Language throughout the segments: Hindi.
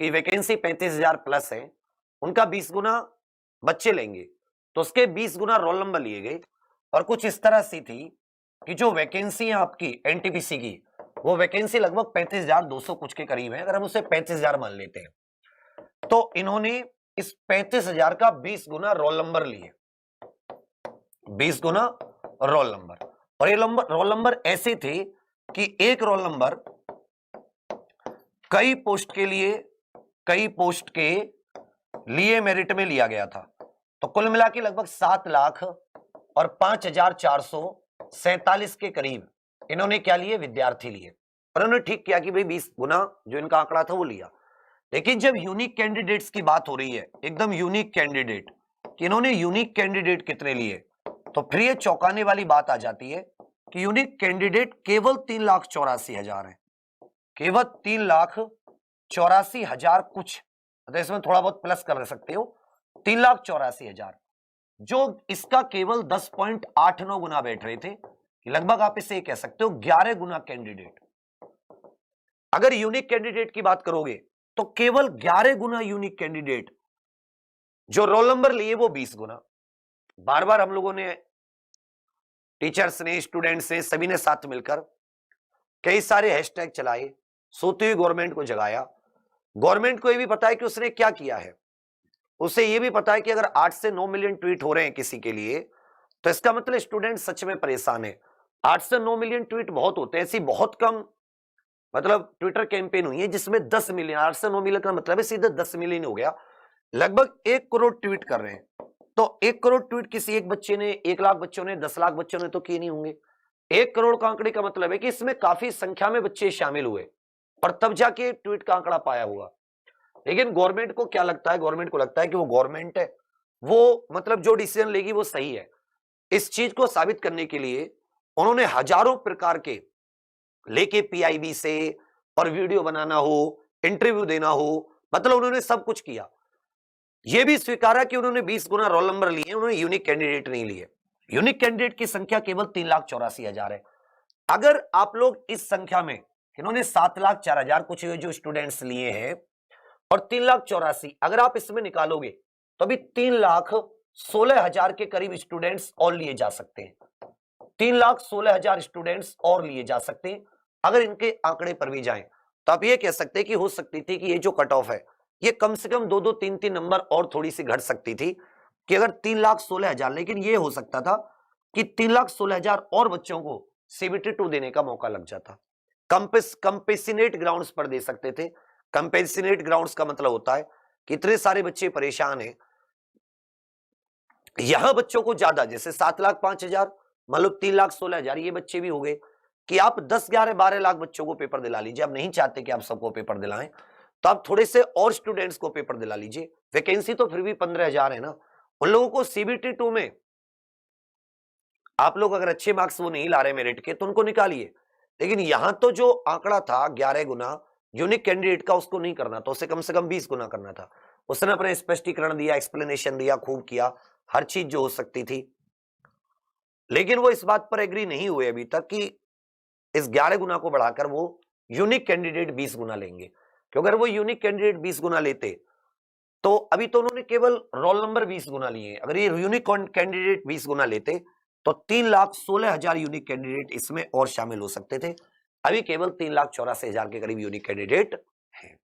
कि वैकेंसी 35,000 प्लस है, उनका 20 गुना बच्चे लेंगे, तो उसके 20 गुना रोल नंबर लिए गए। और कुछ इस तरह सी थी कि जो वैकेंसी है आपकी एनटीपीसी की, वो वैकेंसी लगभग 35,200 कुछ के करीब है। अगर हम उसे 35,000 मान लेते हैं, तो इन्होंने इस 35,000 का 20 गुना रोल नंबर लिए, 20 गुना रोल नंबर। और ये रोल नंबर ऐसे थे कि एक रोल नंबर कई पोस्ट के लिए मेरिट में लिया गया था। तो कुल मिला के लगभग 7,05,447 के करीब इन्होंने क्या लिए, विद्यार्थी लिए। और उन्होंने ठीक किया कि भाई 20 गुना जो इनका आंकड़ा था वो लिया। लेकिन जब यूनिक कैंडिडेट्स की बात हो रही है, एकदम यूनिक कैंडिडेट, कि इन्होंने यूनिक कैंडिडेट कितने लिए, तो फिर ये चौंकाने वाली बात आ जाती है कि यूनिक कैंडिडेट केवल 3,84,000 है, केवल 3,84,000 कुछ, तो इसमें थोड़ा बहुत प्लस कर सकते हो, 3,84,000, जो इसका केवल 10.89 गुना बैठ रहे थे। लगभग आप इसे कह सकते हो 11 गुना कैंडिडेट। अगर यूनिक कैंडिडेट की बात करोगे तो केवल 11 गुना यूनिक कैंडिडेट जो रोल नंबर लिए वो 20 गुना। बार बार हम लोगों ने, टीचर्स ने, स्टूडेंट्स ने, सभी ने साथ मिलकर कई सारे हैशटैग चलाए, सोती हुई गवर्नमेंट को जगाया। गवर्नमेंट को यह भी पता है कि उसने क्या किया है, उसे यह भी पता है कि अगर 8 से 9 मिलियन ट्वीट हो रहे हैं किसी के लिए, तो इसका मतलब स्टूडेंट सच में परेशान है। 8 से 9 मिलियन ट्वीट बहुत होते हैं, ऐसी बहुत कम मतलब ट्विटर कैंपेन हुई है जिसमें 10 मिलियन, 8 से 9 मिलियन का मतलब है सीधे 10 मिलियन हो गया, लगभग 1 करोड़ ट्वीट कर रहे हैं। तो 1 करोड़ ट्वीट किसी एक बच्चे ने, 1 लाख बच्चों ने, 10 लाख बच्चों ने तो किए नहीं होंगे। 1 करोड़ का आंकड़े का मतलब है कि इसमें काफी संख्या में बच्चे शामिल हुए और तब जाके ट्वीट का आंकड़ा पाया हुआ। लेकिन गवर्नमेंट को क्या लगता है, गवर्नमेंट को लगता है कि वो गवर्नमेंट है, वो मतलब जो डिसीजन लेगी वो सही है। इस चीज को साबित करने के लिए उन्होंने हजारों प्रकार के लेके पीआईबी से, और वीडियो बनाना हो, इंटरव्यू देना हो, मतलब उन्होंने सब कुछ किया। यह भी स्वीकारा कि उन्होंने 20 गुना रोल नंबर लिए, उन्होंने यूनिक कैंडिडेट नहीं लिए। यूनिक कैंडिडेट की संख्या केवल 3,84,000 है। अगर आप लोग इस संख्या में, इन्होंने 7,04,000 कुछ जो स्टूडेंट्स लिए हैं और 3,84,000, अगर आप इसमें निकालोगे तो अभी 3,16,000 के करीब स्टूडेंट्स और लिए जा सकते हैं। 3,16,000 स्टूडेंट्स और लिए जा सकते हैं। अगर इनके आंकड़े पर भी जाएं तो आप ये कह सकते हैं कि हो सकती थी कि ये जो कट ऑफ है ये कम से कम 2-2, 3-3 नंबर और थोड़ी सी घट सकती थी, कि अगर 3,16,000, लेकिन ये हो सकता था कि 3,16,000 और बच्चों को सीबीटी 2 देने का मौका लग जाता। कंपेसिनेट ग्राउंड्स पर दे सकते थे। कंपेसिनेट ग्राउंड्स का मतलब होता है कि इतने सारे बच्चे परेशान हैं, यहां बच्चों को ज्यादा, जैसे 7,05,000, मान लो 3,16,000 ये बच्चे भी हो गए, कि आप 10, 11, 12 लाख बच्चों को पेपर दिला लीजिए। आप नहीं चाहते कि आप सबको पेपर दिलाएं, तो आप थोड़े से और स्टूडेंट्स को पेपर दिला लीजिए। वैकेंसी तो फिर भी 15,000 है ना, उन लोगों को सीबीटी 2 में आप लोग अगर अच्छे मार्क्स वो नहीं ला रहे मेरिट के, तो उनको निकालिए। लेकिन यहां तो जो आंकड़ा था 11 गुना यूनिक कैंडिडेट का, उसको नहीं करना था, उसे कम से कम 20 गुना करना था। उसने अपने स्पष्टीकरण दिया, एक्सप्लेनेशन दिया, खूब किया, हर चीज जो हो सकती थी। लेकिन वो इस बात पर एग्री नहीं हुए अभी तक कि इस 11 गुना को बढ़ाकर वो यूनिक कैंडिडेट 20 गुना लेंगे। क्योंकि अगर वो यूनिक कैंडिडेट 20 गुना लेते, तो अभी तो उन्होंने केवल रोल नंबर 20 गुना लिए, अगर ये यूनिक कैंडिडेट 20 गुना लेते तो 3,16,000 यूनिक कैंडिडेट इसमें और शामिल हो सकते थे। अभी केवल 3,84,000 के करीब यूनिक कैंडिडेट हैं।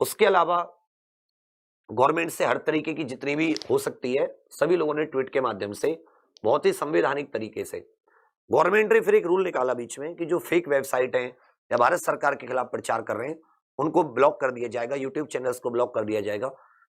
उसके अलावा गवर्नमेंट से हर तरीके की जितनी भी हो सकती है, सभी लोगों ने ट्वीट के माध्यम से बहुत ही संवैधानिक तरीके से, गवर्नमेंट ने फिर एक रूल निकाला बीच में कि जो फेक वेबसाइट हैं या भारत सरकार के खिलाफ प्रचार कर रहे हैं उनको ब्लॉक कर दिया जाएगा, यूट्यूब चैनल्स को ब्लॉक कर दिया जाएगा।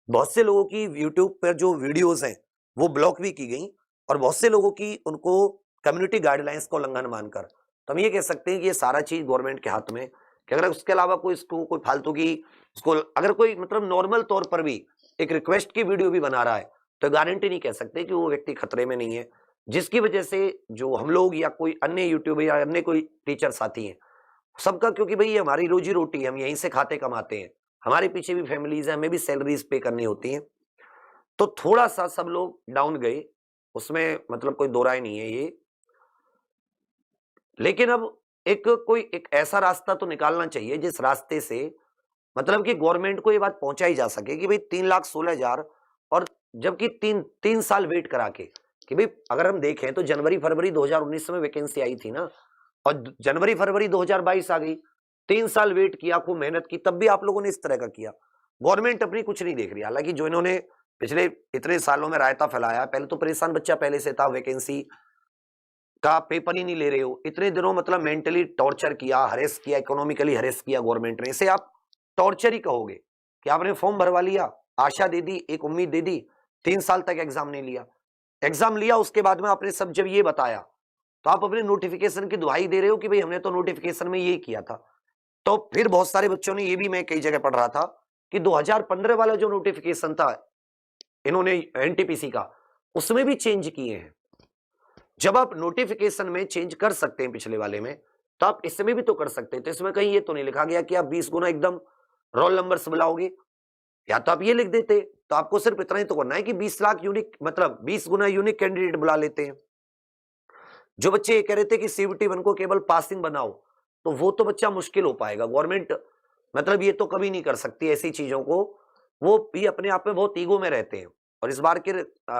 बहुत से लोगों की यूट्यूब पर जो वीडियोस हैं वो ब्लॉक भी की गई, और बहुत से लोगों की उनको कम्युनिटी गाइडलाइंस का उल्लंघन मानकर, तो हम ये कह सकते हैं कि ये सारा चीज गवर्नमेंट के हाथ में, कि अगर उसके अलावा कोई इसको कोई फालतू की, उसको अगर कोई मतलब नॉर्मल तौर पर भी एक रिक्वेस्ट की वीडियो भी बना रहा है, तो गारंटी नहीं कह सकते कि वो व्यक्ति खतरे में नहीं है, जिसकी वजह से जो हम लोग या कोई अन्य यूट्यूबर या अन्य कोई टीचर साथी हैं सबका, क्योंकि भाई ये हमारी रोजी रोटी है, हम यहीं से खाते कमाते हैं, हमारे पीछे भी फैमिलीज है, हमें भी सैलरीज पे करनी होती हैं, तो थोड़ा सा सब लोग डाउन गए, उसमें मतलब कोई दो राय नहीं है ये। लेकिन अब एक कोई एक ऐसा रास्ता तो निकालना चाहिए जिस रास्ते से मतलब कि गवर्नमेंट को ये बात पहुंचाई जा सके कि भाई 3,16,000, और जबकि तीन साल वेट करा के कि भाई अगर हम देखें तो जनवरी फरवरी 2019 में वैकेंसी आई थी ना, और जनवरी फरवरी 2022 आ गई, 3 साल वेट किया, खूब मेहनत की, तब भी आप लोगों ने इस तरह का किया। गवर्नमेंट अपनी कुछ नहीं देख रही। हालांकि जो इन्होंने पिछले इतने सालों में रायता फैलाया, पहले तो परेशान बच्चा पहले से था, वैकेंसी का पेपर ही नहीं ले रहे हो, इतने दिनों मतलब मेंटली टॉर्चर किया, हरेस किया, इकोनॉमिकली हरेस किया गवर्नमेंट ने, इसे आप टॉर्चर ही कहोगे कि आपने फॉर्म भरवा लिया, आशा दे दी, एक उम्मीद दे दी, 3 साल तक एग्जाम नहीं लिया, एग्जाम लिया उसके बाद में आपने सब जब ये बताया तो आप अपने नोटिफिकेशन की दुहाई दे रहे हो कि भाई हमने तो नोटिफिकेशन में ये किया था। तो फिर बहुत सारे बच्चों ने, ये भी मैं कई जगह पढ़ रहा था कि 2015 वाला जो नोटिफिकेशन था इन्होंने एनटीपीसी का, उसमें भी चेंज किए हैं। जब आप नोटिफिकेशन में चेंज कर सकते हैं पिछले वाले में, तो आप इसमें भी तो कर सकते हैं। तो इसमें कहीं ये तो नहीं लिखा गया कि आप 20 गुना एकदम रोल नंबर्स बुलाओगे, या तो आप ये लिख देते, तो आपको सिर्फ इतना ही तो करना है कि 20 लाख यूनिक, मतलब 20 गुना यूनिक कैंडिडेट बुला लेते हैं। जो बच्चे ये कह रहे थे कि सीबीटी 1 को केवल पासिंग बनाओ, तो वो तो बच्चा मुश्किल हो पाएगा। गवर्नमेंट मतलब ये तो कभी नहीं कर सकती ऐसी चीजों को, वो भी अपने आप में बहुत ईगो में रहते हैं। और इस बार के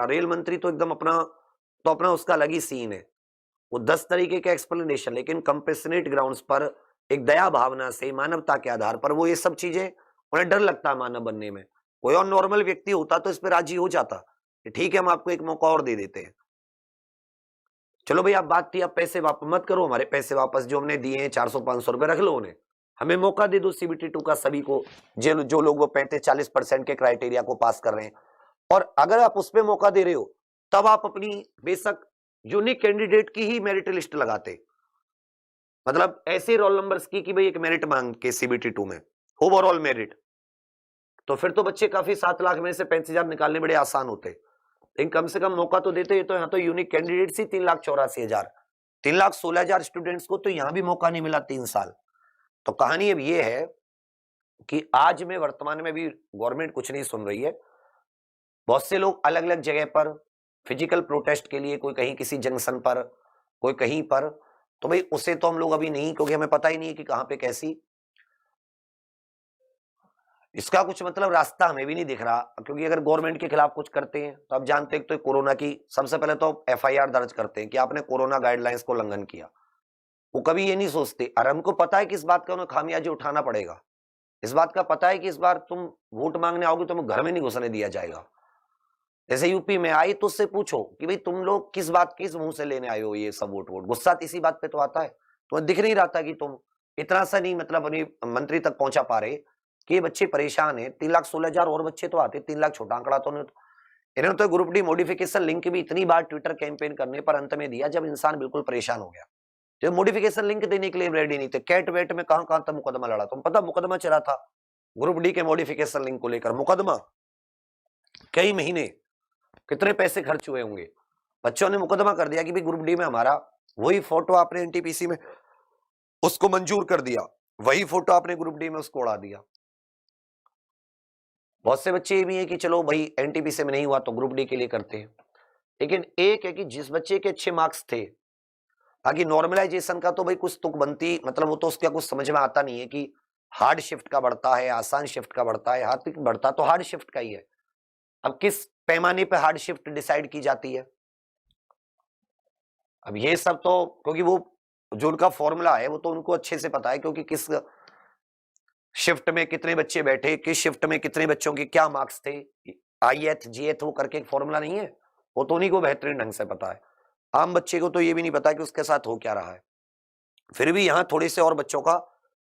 रेल मंत्री तो एकदम अपना उसका अलग ही सीन है। वो 10 तरीके के एक्सप्लेनेशन, लेकिन कंपेशनेट ग्राउंड्स पर, एक दया भावना से, मानवता के आधार पर वो ये सब चीजें, उन्हें डर लगता है मानव बनने में। कोई और नॉर्मल व्यक्ति होता तो इस पर राजी हो जाता कि ठीक है हम आपको एक मौका और दे देते हैं। चलो भाई, आप बात थी, आप पैसे वापस मत करो, हमारे पैसे वापस जो हमने दिए हैं 400-500 रुपए रख लो, उन्हें हमें मौका दे दो सीबीटी 2 का, सभी को, जो लोग वो 35-40% के क्राइटेरिया को पास कर रहे हैं। और अगर आप उस पर मौका दे रहे हो, तब आप अपनी बेशक यूनिक कैंडिडेट की ही मेरिट लिस्ट लगाते, मतलब ऐसे रोल नंबर्स की कि भाई एक मेरिट मांग के सीबीटी 2 में ओवरऑल मेरिट, तो फिर तो बच्चे काफी 7 लाख में से 35,000 निकालने बड़े आसान होते। लेकिन कम से कम मौका तो देते। तो यहाँ तो यूनिक कैंडिडेट ही 3,84,000, 3,16,000 स्टूडेंट्स को तो यहाँ भी मौका नहीं मिला 3 साल। तो कहानी अब ये है कि आज में वर्तमान में भी गवर्नमेंट कुछ नहीं सुन रही है। बहुत से लोग अलग अलग जगह पर फिजिकल प्रोटेस्ट के लिए, कोई कहीं किसी जंक्शन पर, कोई कहीं पर, तो भाई उसे तो हम लोग अभी नहीं, क्योंकि हमें पता ही नहीं है कि कहां पे कैसी, इसका कुछ मतलब रास्ता हमें भी नहीं दिख रहा। क्योंकि अगर गवर्नमेंट के खिलाफ कुछ करते हैं तो आप जानते हैं तो कोरोना की सबसे पहले तो एफआईआर दर्ज करते हैं कि आपने कोरोना गाइडलाइंस को उल्लंघन किया। वो कभी ये नहीं सोचते, और हमको पता है कि इस बात का उन्हें खामियाजा उठाना पड़ेगा। इस बात का पता है कि इस बार तुम वोट मांगने आओगे तो घर में नहीं घुसने दिया जाएगा। जैसे यूपी में आई तो उससे पूछो कि भाई तुम लोग किस बात, किस मुंह से लेने आए हो ये सब वोट। गुस्सा इसी बात पे तो आता है। तुम्हें दिख नहीं रहा था कि तुम इतना सा नहीं, मतलब अपनी मंत्री तक पहुंचा पा रहे कि ये बच्चे परेशान है। 3,16,000 और बच्चे तो आते, 3 लाख छोटा आंकड़ा तो नहीं। इन्होंने तो ग्रुप डी मॉडिफिकेशन लिंक भी इतनी बार ट्विटर कैंपेन करने पर अंत में दिया जब इंसान बिल्कुल परेशान हो गया। तो मॉडिफिकेशन लिंक देने के लिए रेडी नहीं थे। कैट वेट में कहां कहां तक मुकदमा लड़ा, तुम पता मुकदमा चला था ग्रुप डी के मॉडिफिकेशन लिंक को लेकर, मुकदमा कई महीने, कितने पैसे खर्च हुए होंगे। बच्चों ने मुकदमा कर दिया कि भाई ग्रुप डी में हमारा वही फोटो आपने एनटीपीसी में उसको मंजूर कर दिया, वही फोटो आपने ग्रुप डी में उसको उड़ा दिया। बहुत से बच्चे ये भी है कि चलो भाई एनटीपीसी में नहीं हुआ तो ग्रुप डी के लिए करते हैं। लेकिन एक है कि जिस बच्चे के अच्छे मार्क्स थे, बाकी नॉर्मलाइजेशन का तो भाई कुछ तुक बनती, मतलब वो तो उसका कुछ समझ में आता नहीं है कि हार्ड शिफ्ट का बढ़ता है, आसान शिफ्ट का बढ़ता है। हार्ड बढ़ता तो हार्ड शिफ्ट का ही है। अब किस पैमाने पे हार्ड शिफ्ट डिसाइड की जाती है, अब ये सब तो, क्योंकि वो जो उनका फॉर्मूला है वो तो उनको अच्छे से पता है, क्योंकि किस शिफ्ट में कितने बच्चे बैठे, किस शिफ्ट में कितने बच्चों के क्या मार्क्स थे, आईएथ जीएथ वो करके एक फॉर्मूला नहीं है, वो तो उन्हीं को बेहतरीन ढंग से पता है। आम बच्चे को तो ये भी नहीं पता कि उसके साथ हो क्या रहा है। फिर भी यहाँ थोड़े से और बच्चों का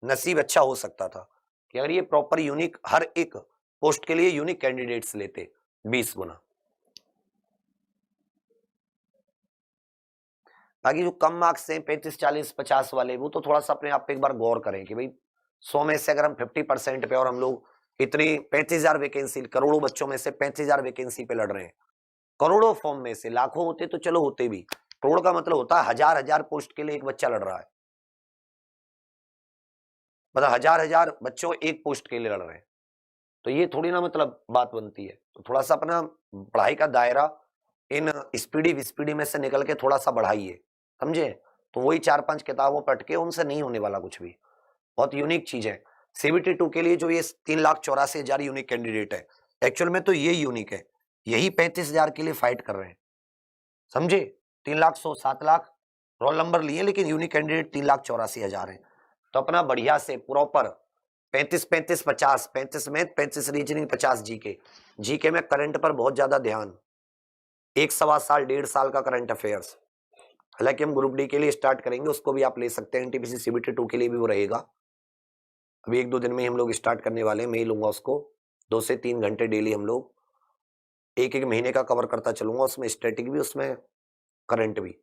नसीब अच्छा हो सकता था कि अगर ये प्रॉपर यूनिक, हर एक पोस्ट के लिए यूनिक कैंडिडेट्स लेते 20 गुना। बाकी जो कम मार्क्स हैं 35, 40, 50 वाले, वो तो थोड़ा सा अपने आप पे एक बार गौर करें कि भाई 100 में से अगर हम 50% पे, और हम लोग इतनी 35,000 वैकेंसी, करोड़ों बच्चों में से 35,000 वैकेंसी पे लड़ रहे हैं, करोड़ों फॉर्म में से लाखों होते तो चलो होते भी, करोड़ का मतलब होता है हजार हजार पोस्ट के लिए एक बच्चा लड़ रहा है, मतलब हजार हजार बच्चों एक पोस्ट के लिए लड़ रहे हैं। तो ये थोड़ी ना मतलब बात बनती है। तो थोड़ा सा अपना पढ़ाई का दायरा इन स्पीडी विस्पीडी में से निकल के थोड़ा सा बढ़ाइए, समझे। तो वही 4-5 किताबों पढ़ के उनसे नहीं होने वाला कुछ भी। बहुत यूनिक चीज है। सीबीटी 2 के लिए जो ये 3,84,000 यूनिक कैंडिडेट है, एक्चुअल में तो ये यूनिक है, यही 35,000 के लिए फाइट कर रहे हैं, समझे? 3 लाख 100 7 लाख रोल नंबर लिए, लेकिन यूनिक कैंडिडेट 3,84,000 है। तो अपना बढ़िया से proper 35 35 50, 35 math, 35 reasoning, 50 GK. GK में करंट पर बहुत ज्यादा ध्यान, 1 सवा साल 1.5 साल का करंट अफेयर्स। हालांकि हम ग्रुप डी के लिए स्टार्ट करेंगे, उसको भी आप ले सकते हैं, एनटीपीसी सीबीटी 2 के लिए भी वो रहेगा। अभी 1-2 दिन में हम लोग स्टार्ट करने वाले हैं, मैं ही लूंगा उसको। 2 से 3 घंटे डेली हम लोग एक एक महीने का कवर करता चलूंगा, उसमें स्टैटिक भी, उसमें करंट भी।